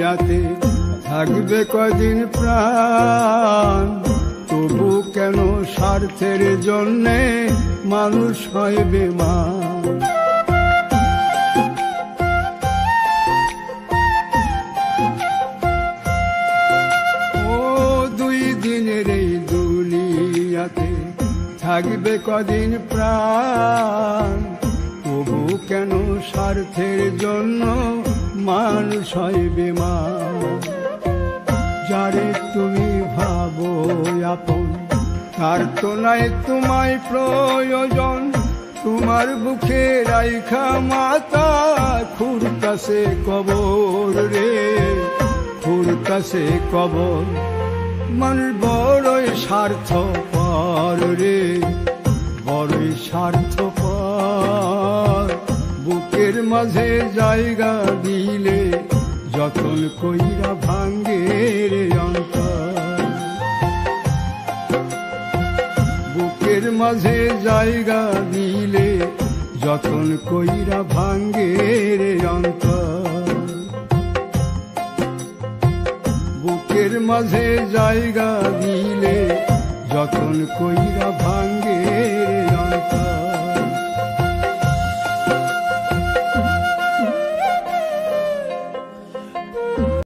দুনিয়াতে থাকবে কদিন প্রাণ, তবু কেন স্বার্থের জন্যে মানুষ হয় বেমান। ও দুই দিনের এই দুনিয়াতে থাকবে কদিন প্রাণ, তবু কেন স্বার্থের জন্য মানুষ হয় বেমান। যারে তুমি ভাবো আপন, তার তো নাই তোমায় প্রয়োজন, তোমার বুকে রাইখা মাতা খুঁড়তাছে কবর রে, খুঁড়তাছে কবর। মানুষ বড়ই স্বার্থপর রে, বড়ই স্বার্থপর। বুকের মাঝে জায়গা দিলে যতন কইরা ভাঙ্গে রে অন্তর, বুকের মাঝে জায়গা দিলে যতন কইরা ভাঙ্গে রে অন্তর, বুকের মাঝে জায়গা দিলে যতন কইরা ভাঙ্গে